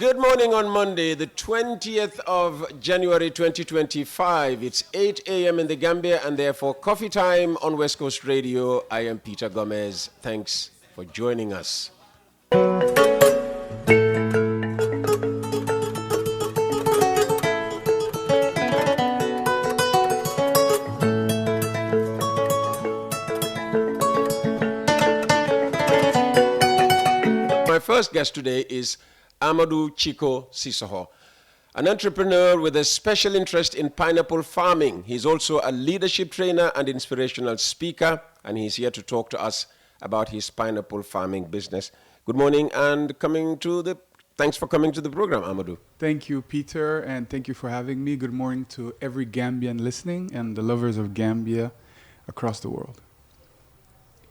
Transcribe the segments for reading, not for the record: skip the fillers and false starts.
Good morning on Monday, the 20th of January 2025. It's 8 a.m. in the Gambia and therefore coffee time on West Coast Radio. I am Peter Gomez. Thanks for joining us. My first guest today is Amadou Chico Cissoko, an entrepreneur with a special interest in pineapple farming. He's also a leadership trainer and inspirational speaker, and he's here to talk to us about his pineapple farming business. Good morning and thanks for coming to the program, Amadou. Thank you, Peter, and thank you for having me. Good morning to every Gambian listening and the lovers of Gambia across the world.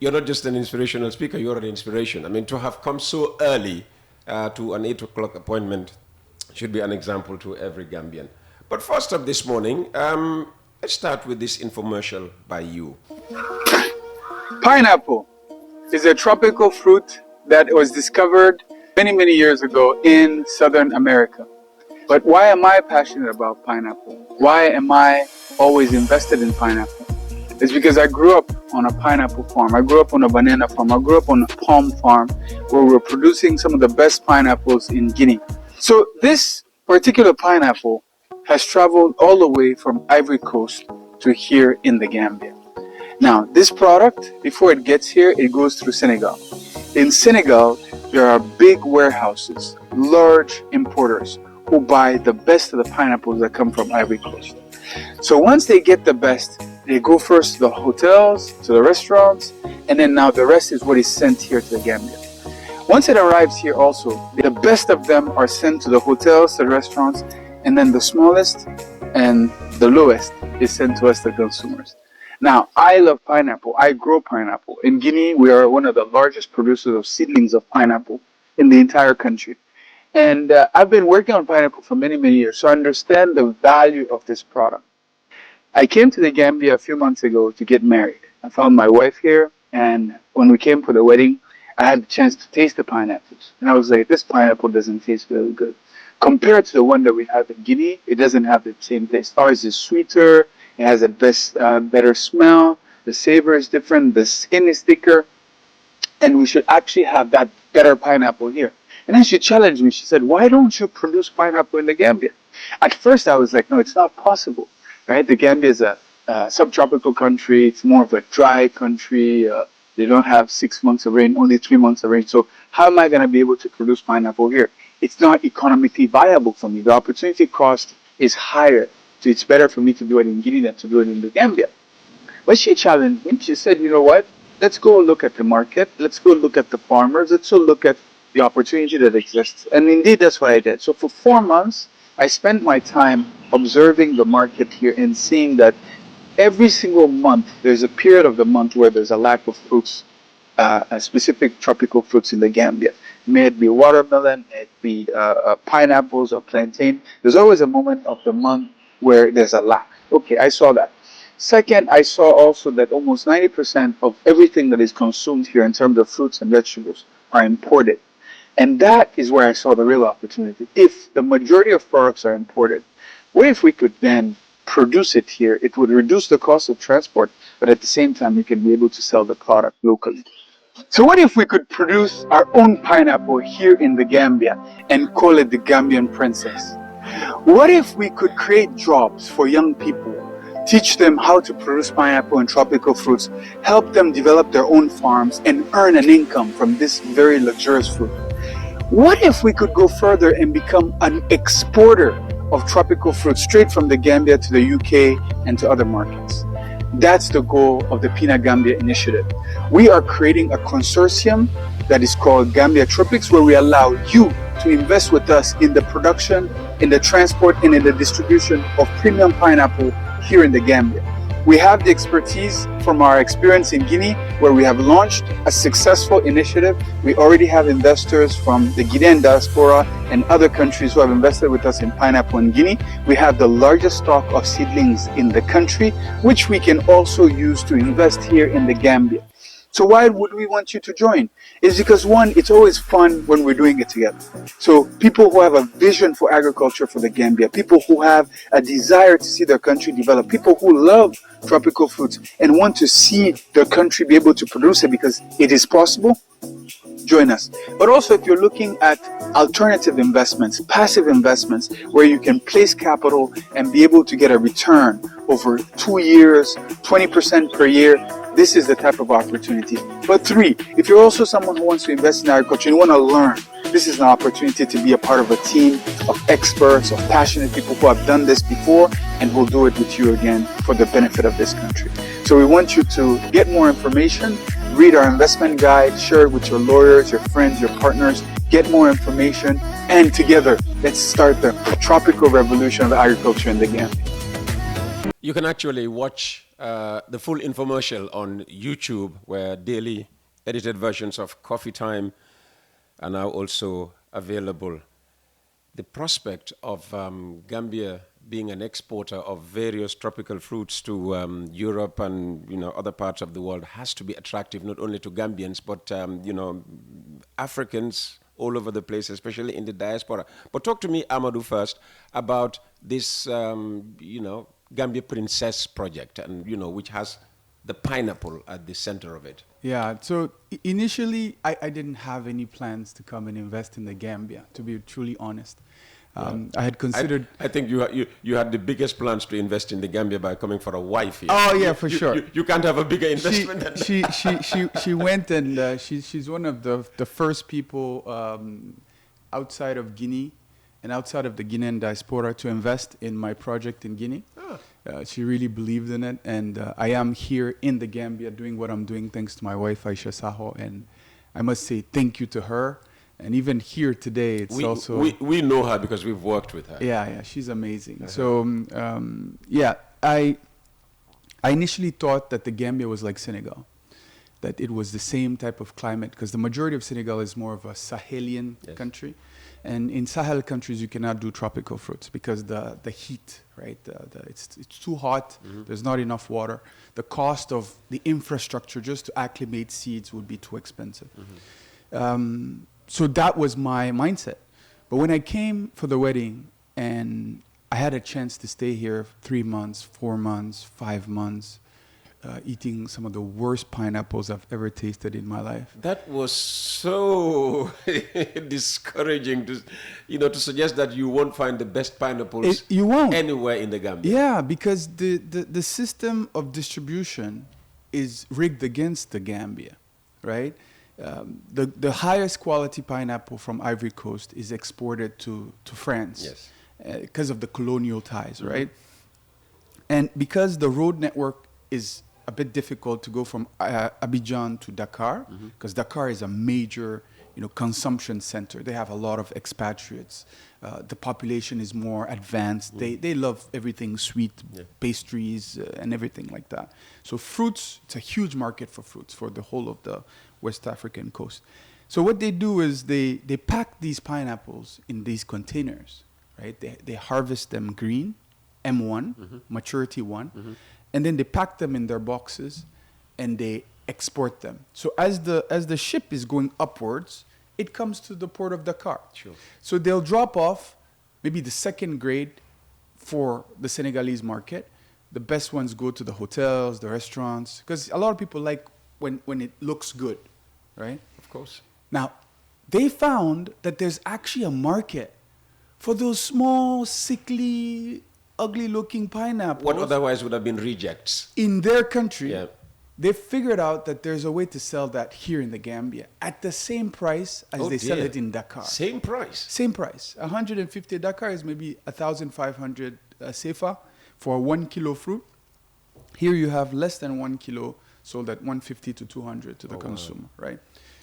You're not just an inspirational speaker, you're an inspiration. I mean, to have come so early to an 8 o'clock appointment should be an example to every Gambian. But first up this morning, let's start with this infomercial by you. Pineapple is a tropical fruit that was discovered many, many years ago in Southern America. But why am I passionate about pineapple? Why am I always invested in pineapple? It's because I grew up on a pineapple farm. I grew up on a banana farm. I grew up on a palm farm where we were producing some of the best pineapples in Guinea. So this particular pineapple has traveled all the way from Ivory Coast to here in the Gambia. Now, this product, before it gets here, it goes through Senegal. In Senegal, there are big warehouses, large importers who buy the best of the pineapples that come from Ivory Coast. So once they get the best, they go first to the hotels, to the restaurants, and then now the rest is what is sent here to the Gambia. Once it arrives here also, the best of them are sent to the hotels, to the restaurants, and then the smallest and the lowest is sent to us, the consumers. Now, I love pineapple. I grow pineapple. In Guinea, we are one of the largest producers of seedlings of pineapple in the entire country. And I've been working on pineapple for many, many years, so I understand the value of this product. I came to the Gambia a few months ago to get married. I found my wife here, and when we came for the wedding, I had the chance to taste the pineapples. And I was like, this pineapple doesn't taste really good. Compared to the one that we have in Guinea, it doesn't have the same taste. Ours is sweeter, it has a better smell, the savor is different, the skin is thicker, and we should actually have that better pineapple here. And then she challenged me. She said, why don't you produce pineapple in the Gambia? At first I was like, no, it's not possible. Right? The Gambia is a subtropical country. It's more of a dry country. They don't have 6 months of rain, only 3 months of rain. So how am I going to be able to produce pineapple here? It's not economically viable for me. The opportunity cost is higher. So it's better for me to do it in Guinea than to do it in the Gambia. But she challenged me. She said, you know what? Let's go look at the market. Let's go look at the farmers. Let's go look at the opportunity that exists. And indeed, that's what I did. So for 4 months, I spent my time observing the market here and seeing that every single month, there's a period of the month where there's a lack of fruits, specific tropical fruits in the Gambia. May it be watermelon, may it be pineapples or plantain. There's always a moment of the month where there's a lack. Okay, I saw that. Second, I saw also that almost 90% of everything that is consumed here in terms of fruits and vegetables are imported. And that is where I saw the real opportunity. If the majority of products are imported, what if we could then produce it here? It would reduce the cost of transport, but at the same time, we can be able to sell the product locally. So what if we could produce our own pineapple here in the Gambia and call it the Gambian Princess? What if we could create jobs for young people, teach them how to produce pineapple and tropical fruits, help them develop their own farms and earn an income from this very luxurious fruit? What if we could go further and become an exporter of tropical fruit straight from the Gambia to the UK and to other markets? That's the goal of the Pinagambia initiative. We are creating a consortium that is called Gambia Tropics, where we allow you to invest with us in the production, in the transport, and in the distribution of premium pineapple here in the Gambia. We have the expertise from our experience in Guinea, where we have launched a successful initiative. We already have investors from the Guinean diaspora and other countries who have invested with us in pineapple in Guinea. We have the largest stock of seedlings in the country, which we can also use to invest here in the Gambia. So why would we want you to join? It's because one, it's always fun when we're doing it together. So people who have a vision for agriculture for the Gambia, people who have a desire to see their country develop, people who love tropical fruits and want to see their country be able to produce it because it is possible, join us. But also if you're looking at alternative investments, passive investments, where you can place capital and be able to get a return over 2 years, 20% per year, this is the type of opportunity. But three, if you're also someone who wants to invest in agriculture and you want to learn, this is an opportunity to be a part of a team of experts, of passionate people who have done this before and will do it with you again for the benefit of this country. So we want you to get more information, read our investment guide, share it with your lawyers, your friends, your partners, get more information, and together, let's start the tropical revolution of agriculture in the Gambia. You can actually watch the full infomercial on YouTube, where daily edited versions of Coffee Time are now also available. The prospect of Gambia being an exporter of various tropical fruits to Europe and other parts of the world has to be attractive not only to Gambians but Africans all over the place, especially in the diaspora. But talk to me, Amadou, first about this Gambia Princess project, and which has the pineapple at the center of it. Yeah, so initially I didn't have any plans to come and invest in the Gambia, to be truly honest. I had considered... I think you had the biggest plans to invest in the Gambia by coming for a wife here. Oh, yeah, for sure. You can't have a bigger investment than she went and she's one of the first people outside of Guinea and outside of the Guinean diaspora to invest in my project in Guinea. She really believed in it, and I am here in the Gambia doing what I'm doing thanks to my wife, Aisha Saho, and I must say thank you to her. And even here today, it's we know her because we've worked with her. Yeah, she's amazing. So I initially thought that the Gambia was like Senegal, that it was the same type of climate, because the majority of Senegal is more of a Sahelian country. And in Sahel countries, you cannot do tropical fruits because the heat, right? It's too hot. There's not enough water. The cost of the infrastructure just to acclimate seeds would be too expensive. So that was my mindset. But when I came for the wedding and I had a chance to stay here 3 months, 4 months, 5 months, eating some of the worst pineapples I've ever tasted in my life. That was so discouraging to suggest that you won't find the best pineapples anywhere in the Gambia. Yeah, because the system of distribution is rigged against the Gambia, right? The highest quality pineapple from Ivory Coast is exported to France because of the colonial ties, right? And because the road network is a bit difficult to go from Abidjan to Dakar, because Dakar is a major consumption center. They have a lot of expatriates. The population is more advanced. They love everything sweet, pastries, and everything like that. So fruits, it's a huge market for fruits for the whole of the West African coast. So what they do is they pack these pineapples in these containers, right? They harvest them green, M1, maturity 1, and then they pack them in their boxes and they export them. So as the ship is going upwards, it comes to the port of Dakar. Sure. So they'll drop off maybe the second grade for the Senegalese market. The best ones go to the hotels, the restaurants, because a lot of people like when it looks good, right? Of course. Now, they found that there's actually a market for those small, sickly, ugly-looking pineapples. What otherwise would have been rejects. In their country, they figured out that there's a way to sell that here in the Gambia at the same price as they sell it in Dakar. Same price? Same price. 150 Dakar is maybe 1,500 sefa for a 1 kilo fruit. Here you have less than 1 kilo sold at 150 to 200 to the consumer, right?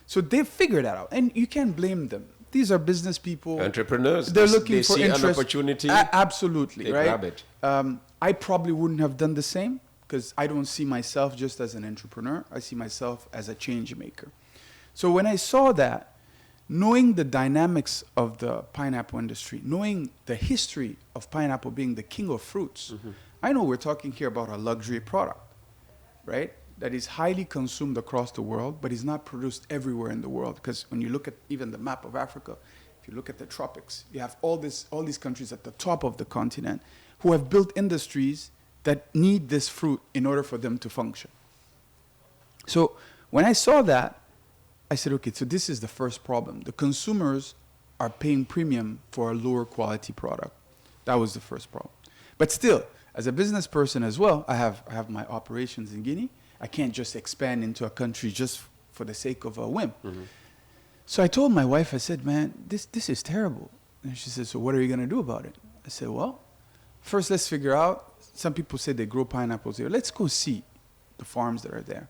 So they figured that out, and you can't blame them. These are business people. Entrepreneurs. They're looking they for see interest. an opportunity. Absolutely, they right? grab it. I probably wouldn't have done the same because I don't see myself just as an entrepreneur. I see myself as a change maker. So when I saw that, knowing the dynamics of the pineapple industry, knowing the history of pineapple being the king of fruits, I know we're talking here about a luxury product, right? that is highly consumed across the world, but is not produced everywhere in the world. Because when you look at even the map of Africa, if you look at the tropics, you have all these countries at the top of the continent who have built industries that need this fruit in order for them to function. So when I saw that, I said, okay, so this is the first problem. The consumers are paying premium for a lower quality product. That was the first problem. But still, as a business person as well, I have my operations in Guinea. I can't just expand into a country just for the sake of a whim. Mm-hmm. So I told my wife, I said, man, this is terrible. And she said, so what are you going to do about it? I said, well, first let's figure out. Some people say they grow pineapples here. Let's go see the farms that are there.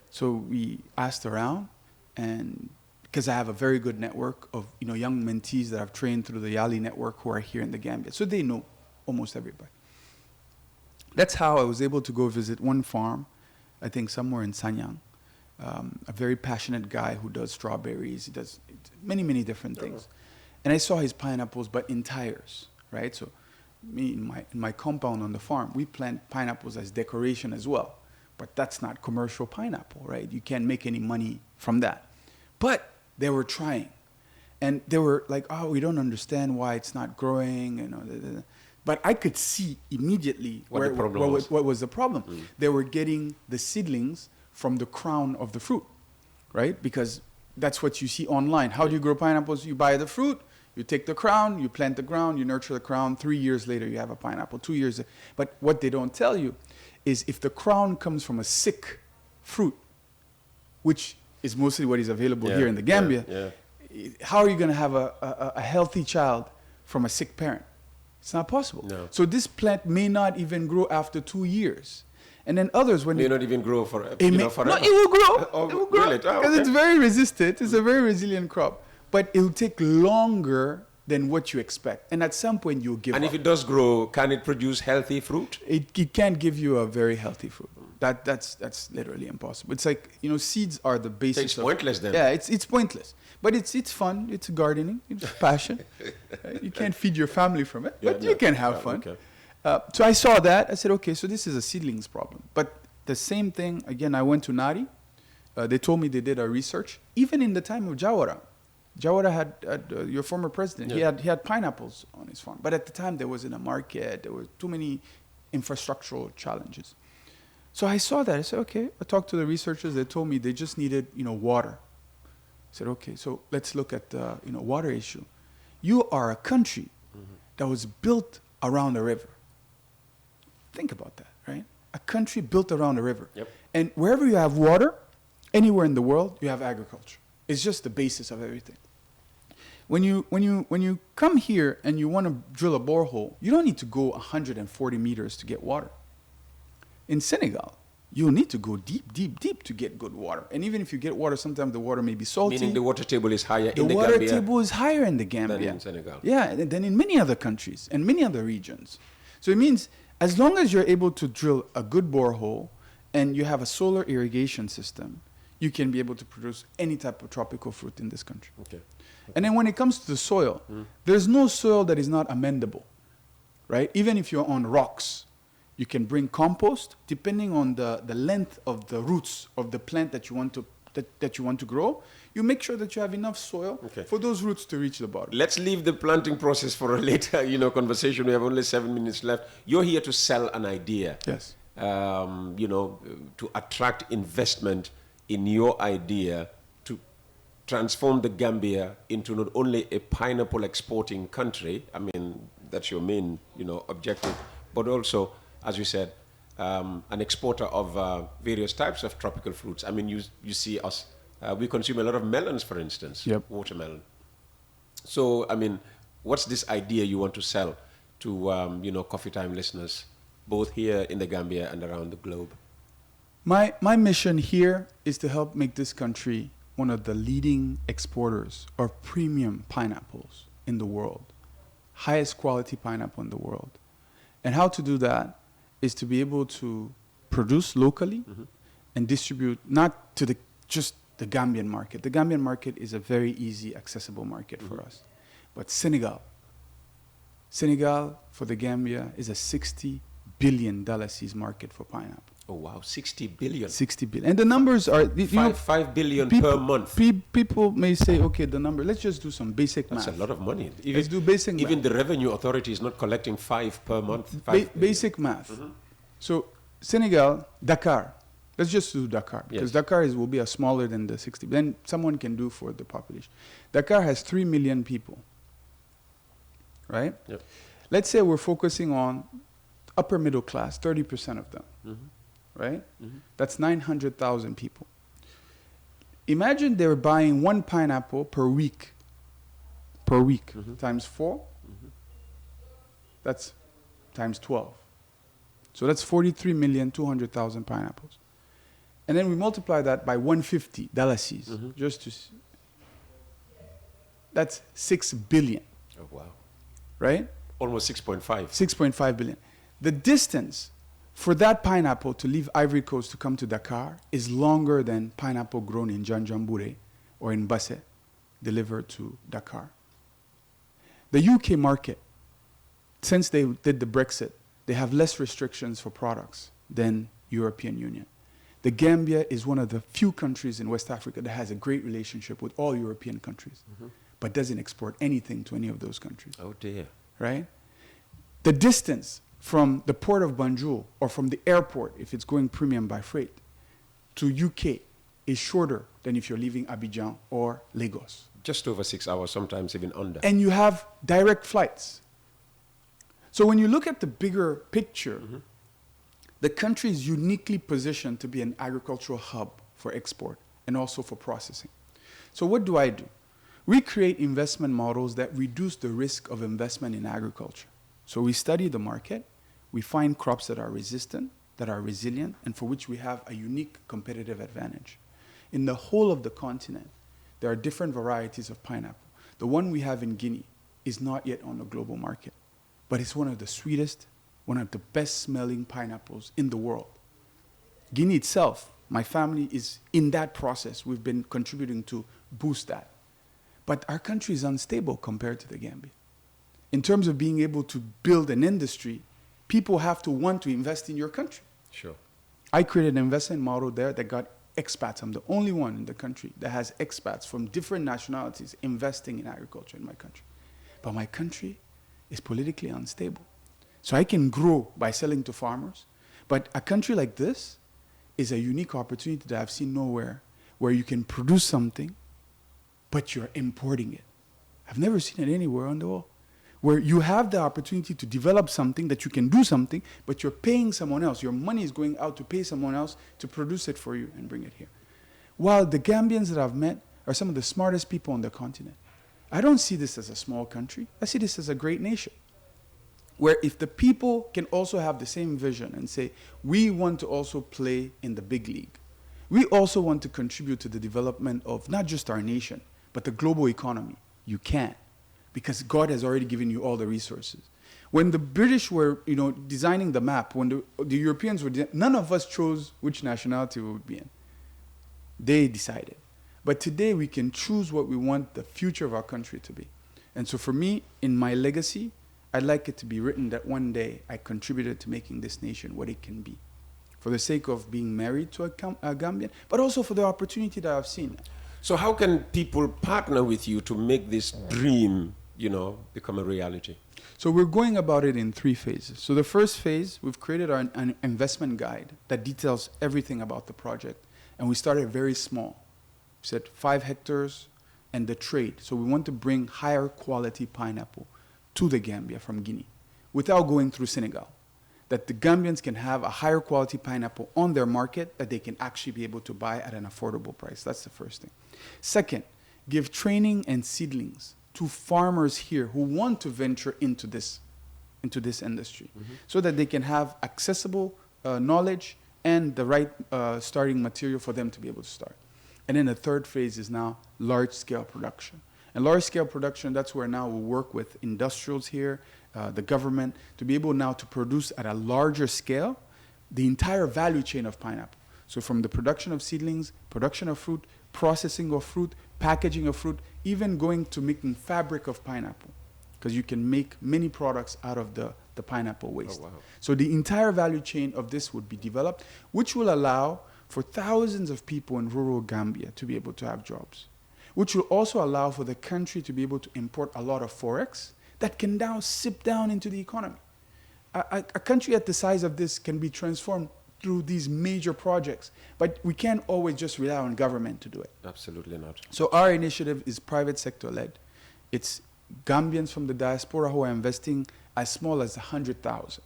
So we asked around, and because I have a very good network of young mentees that I've trained through the Yali network who are here in the Gambia. So they know almost everybody. That's how I was able to go visit one farm, I think somewhere in Sanyang. A very passionate guy who does strawberries. He does many, many different things. And I saw his pineapples, but in tires, right? So me, in my compound on the farm, we plant pineapples as decoration as well. But that's not commercial pineapple, right? You can't make any money from that. But they were trying. And they were like, oh, we don't understand why it's not growing. But I could see immediately what was the problem. Mm. They were getting the seedlings from the crown of the fruit, right? Because that's what you see online. How do you grow pineapples? You buy the fruit, you take the crown, you plant the ground, you nurture the crown. 3 years later, you have a pineapple. 2 years. But what they don't tell you is if the crown comes from a sick fruit, which is mostly what is available here in the Gambia, how are you going to have a healthy child from a sick parent? It's not possible. No. So this plant may not even grow after 2 years. And then others, when may not even grow forever. No, it will grow. It will grow. Really? Because it's very resistant. It's a very resilient crop. But it will take longer than what you expect. And at some point, you'll give up. And if it does grow, can it produce healthy fruit? It can't give you a very healthy fruit. That's literally impossible. It's like, seeds are the basis. It's pointless then. Yeah, it's pointless. But it's fun. It's gardening. It's passion. You can't feed your family from it, but you can have fun. Okay. So I saw that. I said, okay, so this is a seedlings problem. But the same thing, again, I went to Nari. They told me they did a research. Even in the time of Jawara had your former president. He had pineapples on his farm. But at the time, there wasn't a market. There were too many infrastructural challenges. So I saw that. I said, okay. I talked to the researchers. They told me they just needed, water. I said, okay, so let's look at the water issue. You are a country that was built around a river. Think about that, right? A country built around a river. Yep. And wherever you have water, anywhere in the world, you have agriculture. It's just the basis of everything. When you come here and you want to drill a borehole, you don't need to go 140 meters to get water. In Senegal, you need to go deep, deep, deep to get good water. And even if you get water, sometimes the water may be salty. Meaning the water table is higher in the Gambia. The water table is higher in the Gambia than in Senegal. Yeah, than in many other countries and many other regions. So it means as long as you're able to drill a good borehole and you have a solar irrigation system, you can be able to produce any type of tropical fruit in this country. Okay. And then when it comes to the soil, there's no soil that is not amendable, right? Even if you're on rocks, you can bring compost depending on the length of the roots of the plant that you want to grow. You make sure that you have enough soil for those roots to reach the bottom. Let's leave the planting process for a later, conversation. We have only 7 minutes left. You're here to sell an idea. Yes. To attract investment in your idea to transform the Gambia into not only a pineapple exporting country. I mean, that's your main, objective, but also, as you said, an exporter of various types of tropical fruits. I mean, you see us, we consume a lot of melons, for instance, watermelon. So, I mean, what's this idea you want to sell to, Coffee Time listeners, both here in the Gambia and around the globe? My mission here is to help make this country one of the leading exporters of premium pineapples in the world, highest quality pineapple in the world. And how to do that is to be able to produce locally and distribute not to just the Gambian market. The Gambian market is a very easy, accessible market for us. But Senegal for the Gambia is a $60 billion seas market for pineapple. Oh, wow, 60 billion. 60 billion. And the numbers are... Five billion per month. People may say, okay, the number, let's just do some basic math. That's a lot of money. Let's do basic math. Even the revenue authority is not collecting 5 per month. Basic math. So Senegal, Dakar. Let's just do Dakar, because Dakar will be smaller than the 60. Then someone can do for the population. Dakar has 3 million people, right? Yep. Let's say we're focusing on upper middle class, 30% of them, right? That's 900,000 people. Imagine they're buying 1 pineapple per week, times 4, that's times 12. So that's 43,200,000 pineapples. And then we multiply that by $150, just to see. That's 6 billion. Oh, wow. Right? Almost 6.5. 6.5 billion. The distance for that pineapple to leave Ivory Coast to come to Dakar is longer than pineapple grown in Janjambure or in Basse delivered to Dakar. The UK market, since they did the Brexit, they have less restrictions for products than European Union. The Gambia is one of the few countries in West Africa that has a great relationship with all European countries, but doesn't export anything to any of those countries. Oh, dear. Right? The distance from the port of Banjul or from the airport, if it's going premium by freight, to UK is shorter than if you're leaving Abidjan or Lagos. Just over 6 hours, sometimes even under. And you have direct flights. So when you look at the bigger picture, the country is uniquely positioned to be an agricultural hub for export and also for processing. So what do? We create investment models that reduce the risk of investment in agriculture. So we study the market, we find crops that are resistant, that are resilient, and for which we have a unique competitive advantage. In the whole of the continent, there are different varieties of pineapple. The one we have in Guinea is not yet on the global market, but it's one of the sweetest, one of the best smelling pineapples in the world. Guinea itself, my family is in that process. We've been contributing to boost that. But our country is unstable compared to the Gambia. In terms of being able to build an industry, people have to want to invest in your country. Sure. I created an investment model there that got expats. I'm the only one in the country that has expats from different nationalities investing in agriculture in my country. But my country is politically unstable. So I can grow by selling to farmers. But a country like this is a unique opportunity that I've seen nowhere, where you can produce something, but you're importing it. I've never seen it anywhere on the world, where you have the opportunity to develop something, that you can do something, but you're paying someone else. Your money is going out to pay someone else to produce it for you and bring it here. While the Gambians that I've met are some of the smartest people on the continent, I don't see this as a small country. I see this as a great nation, where if the people can also have the same vision and say, we want to also play in the big league. We also want to contribute to the development of not just our nation, but the global economy. You can, because God has already given you all the resources. When the British were, designing the map, when the Europeans were, none of us chose which nationality we would be in. They decided. But today we can choose what we want the future of our country to be. And so for me, in my legacy, I'd like it to be written that one day I contributed to making this nation what it can be, for the sake of being married to a Gambian, but also for the opportunity that I've seen. So how can people partner with you to make this dream, become a reality? So we're going about it in 3 phases. So the first phase, we've created an investment guide that details everything about the project. And we started very small. We said 5 hectares and the trade. So we want to bring higher quality pineapple to the Gambia from Guinea without going through Senegal. That the Gambians can have a higher quality pineapple on their market that they can actually be able to buy at an affordable price. That's the first thing. Second, give training and seedlings to farmers here who want to venture into this industry, so that they can have accessible knowledge and the right starting material for them to be able to start. And then the third phase is now large-scale production. And large-scale production, that's where now we'll work with industrials here, the government, to be able now to produce at a larger scale the entire value chain of pineapple. So from the production of seedlings, production of fruit, processing of fruit, packaging of fruit, even going to making fabric of pineapple, because you can make many products out of the the pineapple waste. Oh, wow. So the entire value chain of this would be developed, which will allow for thousands of people in rural Gambia to be able to have jobs, which will also allow for the country to be able to import a lot of forex that can now sip down into the economy. A country at the size of this can be transformed through these major projects, but we can't always just rely on government to do it. Absolutely not. So our initiative is private sector led. It's Gambians from the diaspora who are investing as small as 100,000,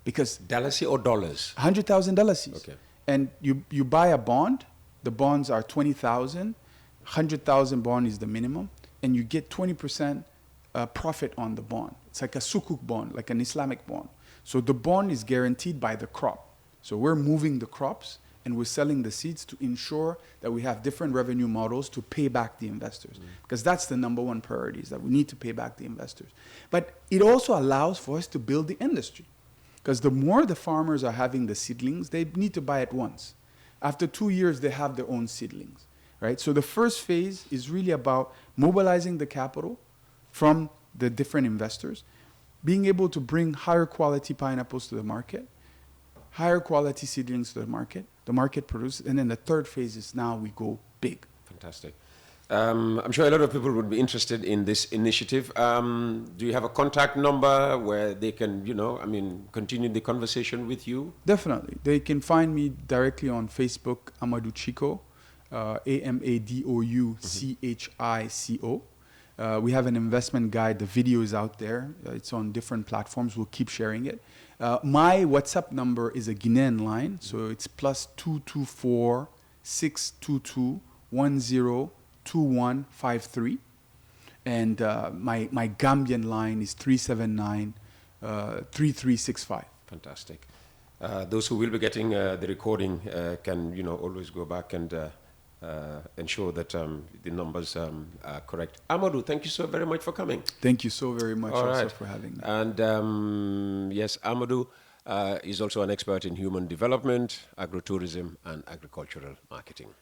because Dalasi or dollars? $100,000. Okay. And you buy a bond. The bonds are 20,000. 100,000 bond is the minimum, and you get 20% profit on the bond. It's like a sukuk bond, like an Islamic bond. So the bond is guaranteed by the crop. So we're moving the crops and we're selling the seeds to ensure that we have different revenue models to pay back the investors. Because that's the number one priority, is that we need to pay back the investors. But it also allows for us to build the industry. Because the more the farmers are having the seedlings, they need to buy it once. After 2 years, they have their own seedlings, right? So the first phase is really about mobilizing the capital from the different investors, being able to bring higher quality pineapples to the market, higher quality seedlings to the market produces, and then the third phase is now we go big. Fantastic. I'm sure a lot of people would be interested in this initiative. Do you have a contact number where they can, continue the conversation with you? Definitely. They can find me directly on Facebook, Amadou Chico, Amadou Chico. We have an investment guide. The video is out there. It's on different platforms. We'll keep sharing it. My WhatsApp number is a Guinean line, so it's +224 622 102153. And my Gambian line is 379 3365. Fantastic. Those who will be getting the recording can, always go back and ensure that the numbers are correct. Amadou, thank you so very much for coming. Thank you so very much also for having me. And yes, Amadou is also an expert in human development, agrotourism, and agricultural marketing.